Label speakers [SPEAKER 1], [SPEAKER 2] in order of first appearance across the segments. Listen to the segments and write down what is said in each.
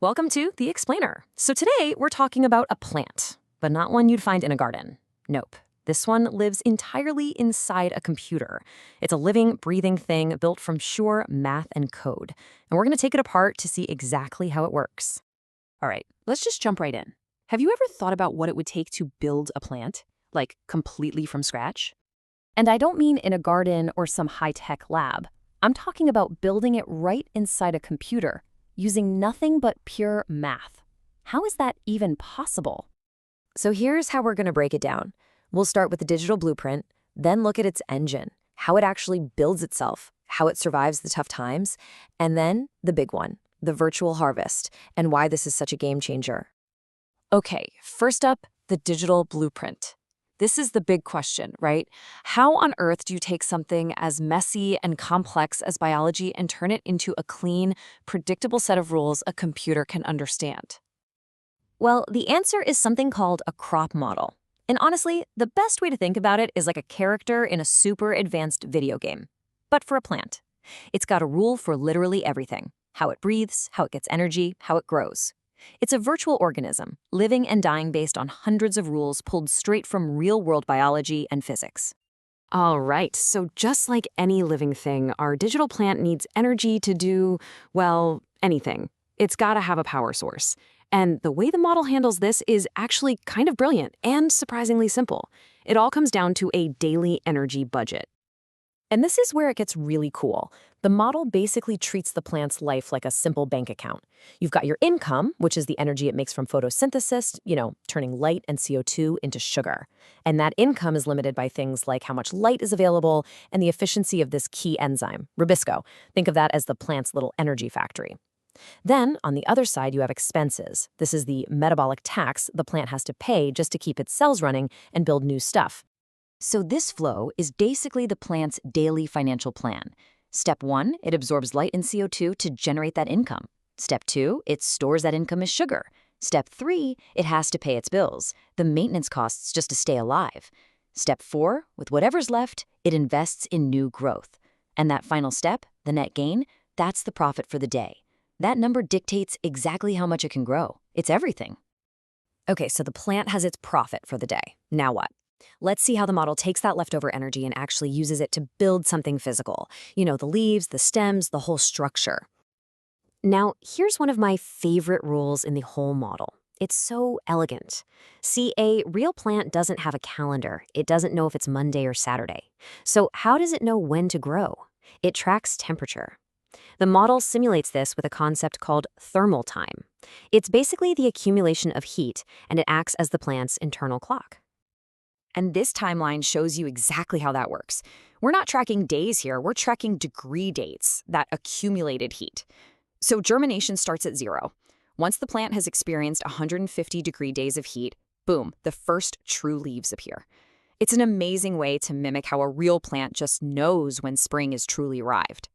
[SPEAKER 1] Welcome to The Explainer. So today we're talking about a plant, but not one you'd find in a garden. Nope. This one lives entirely inside a computer. It's a living, breathing thing built from pure math and code. And we're going to take it apart to see exactly how it works.
[SPEAKER 2] All right, let's just jump right in. Have you ever thought about what it would take to build a plant? Like completely from scratch?
[SPEAKER 1] And I don't mean in a garden or some high-tech lab. I'm talking about building it right inside a computer, using nothing but pure math. How is that even possible? So here's how we're going to break it down. We'll start with the digital blueprint, then look at its engine, how it actually builds itself, how it survives the tough times, and then the big one, the virtual harvest, and why this is such a game changer.
[SPEAKER 2] Okay, first up, the digital blueprint. This is the big question, right? How on earth do you take something as messy and complex as biology and turn it into a clean, predictable set of rules a computer can understand?
[SPEAKER 1] Well, the answer is something called a crop model. And honestly, the best way to think about it is like a character in a super advanced video game. But for a plant. It's got a rule for literally everything. How it breathes, how it gets energy, how it grows. It's a virtual organism, living and dying based on hundreds of rules pulled straight from real-world biology and physics.
[SPEAKER 2] All right, so just like any living thing, our digital plant needs energy to do, well, anything. It's got to have a power source. And the way the model handles this is actually kind of brilliant and surprisingly simple. It all comes down to a daily energy budget.
[SPEAKER 1] And this is where it gets really cool. The model basically treats the plant's life like a simple bank account. You've got your income, which is the energy it makes from photosynthesis, turning light and CO2 into sugar. And that income is limited by things like how much light is available and the efficiency of this key enzyme, ribisco. Think of that as the plant's little energy factory. Then, on the other side, you have expenses. This is the metabolic tax the plant has to pay just to keep its cells running and build new stuff. So this flow is basically the plant's daily financial plan. Step 1, it absorbs light and CO2 to generate that income. Step 2, it stores that income as sugar. Step 3, it has to pay its bills, the maintenance costs just to stay alive. Step 4, with whatever's left, it invests in new growth. And that final step, the net gain, that's the profit for the day. That number dictates exactly how much it can grow. It's everything. Okay, so the plant has its profit for the day. Now what? Let's see how the model takes that leftover energy and actually uses it to build something physical. The leaves, the stems, the whole structure. Now, here's one of my favorite rules in the whole model. It's so elegant. See, a real plant doesn't have a calendar. It doesn't know if it's Monday or Saturday. So how does it know when to grow? It tracks temperature. The model simulates this with a concept called thermal time. It's basically the accumulation of heat, and it acts as the plant's internal clock. And this timeline shows you exactly how that works. We're not tracking days here, we're tracking degree dates, that accumulated heat. So germination starts at 0. Once the plant has experienced 150 degree days of heat, boom, the first true leaves appear. It's an amazing way to mimic how a real plant just knows when spring is truly arrived.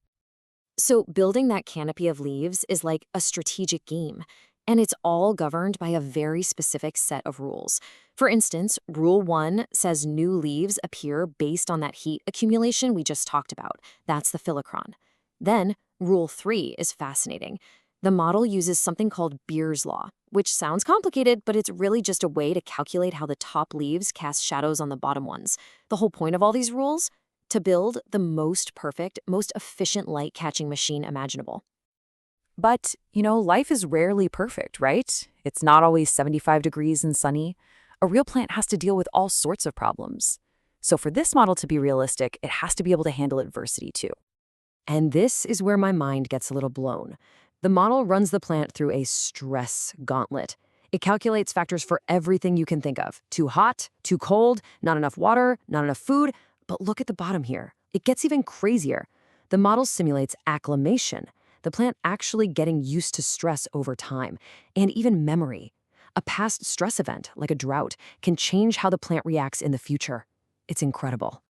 [SPEAKER 1] So building that canopy of leaves is like a strategic game. And it's all governed by a very specific set of rules. For instance, Rule 1 says new leaves appear based on that heat accumulation we just talked about. That's the phyllochron. Then, Rule 3 is fascinating. The model uses something called Beer's law, which sounds complicated, but it's really just a way to calculate how the top leaves cast shadows on the bottom ones. The whole point of all these rules? To build the most perfect, most efficient light-catching machine imaginable.
[SPEAKER 2] But, life is rarely perfect, right? It's not always 75 degrees and sunny. A real plant has to deal with all sorts of problems. So for this model to be realistic, it has to be able to handle adversity too.
[SPEAKER 1] And this is where my mind gets a little blown. The model runs the plant through a stress gauntlet. It calculates factors for everything you can think of. Too hot, too cold, not enough water, not enough food. But look at the bottom here. It gets even crazier. The model simulates acclimation, the plant actually getting used to stress over time, and even memory. A past stress event, like a drought, can change how the plant reacts in the future. It's incredible.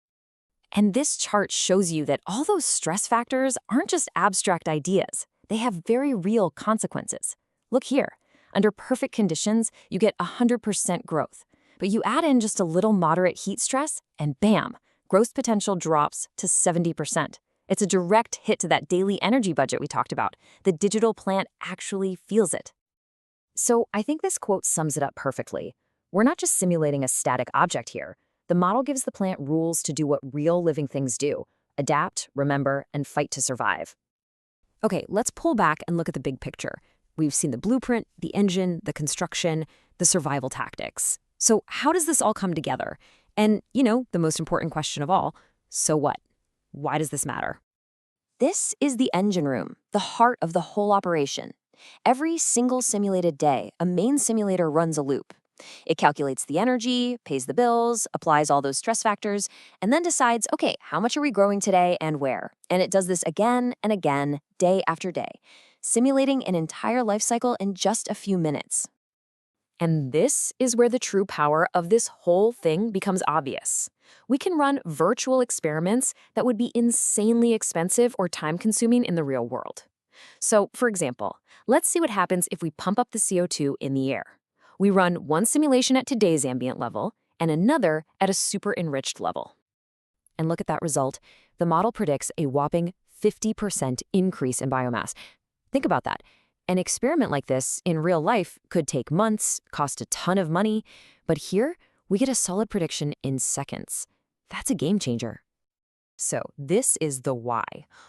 [SPEAKER 1] And this chart shows you that all those stress factors aren't just abstract ideas. They have very real consequences. Look here. Under perfect conditions, you get 100% growth. But you add in just a little moderate heat stress, and bam, growth potential drops to 70%. It's a direct hit to that daily energy budget we talked about. The digital plant actually feels it. So I think this quote sums it up perfectly. We're not just simulating a static object here. The model gives the plant rules to do what real living things do: adapt, remember, and fight to survive. Okay, let's pull back and look at the big picture. We've seen the blueprint, the engine, the construction, the survival tactics. So how does this all come together? And, the most important question of all, so what? Why does this matter? This is the engine room, the heart of the whole operation. Every single simulated day, a main simulator runs a loop. It calculates the energy, pays the bills, applies all those stress factors, and then decides, okay, how much are we growing today and where? And it does this again and again, day after day, simulating an entire life cycle in just a few minutes. And this is where the true power of this whole thing becomes obvious. We can run virtual experiments that would be insanely expensive or time-consuming in the real world. So, for example, let's see what happens if we pump up the CO2 in the air. We run one simulation at today's ambient level and another at a super enriched level. And look at that result. The model predicts a whopping 50% increase in biomass. Think about that. An experiment like this in real life could take months, cost a ton of money, but here we get a solid prediction in seconds. That's a game changer. So this is the why.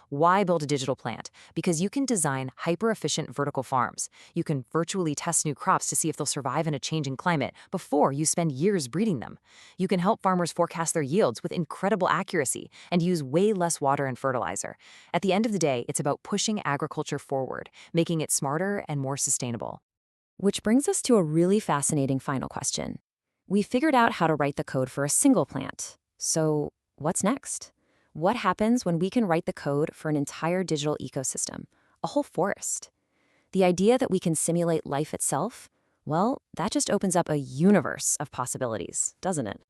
[SPEAKER 1] Why build a digital plant? Because you can design hyper-efficient vertical farms. You can virtually test new crops to see if they'll survive in a changing climate before you spend years breeding them. You can help farmers forecast their yields with incredible accuracy and use way less water and fertilizer. At the end of the day, it's about pushing agriculture forward, making it smarter and more sustainable. Which brings us to a really fascinating final question. We figured out how to write the code for a single plant. So what's next? What happens when we can write the code for an entire digital ecosystem, a whole forest? The idea that we can simulate life itself, well, that just opens up a universe of possibilities, doesn't it?